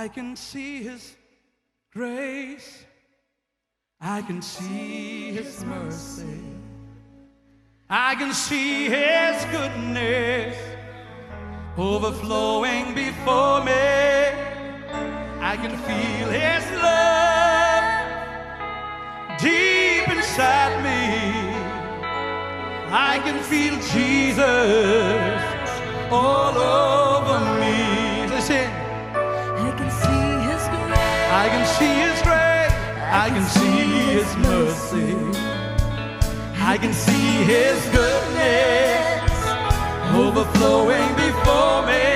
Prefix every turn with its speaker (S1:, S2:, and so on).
S1: I can see His grace, I can see His mercy, I can see His goodness overflowing before me. I can feel His love deep inside me. I can feel Jesus all over me. Listen.
S2: I can see His grace,
S1: I can see His grace, I can see His mercy, I can see His goodness overflowing before me.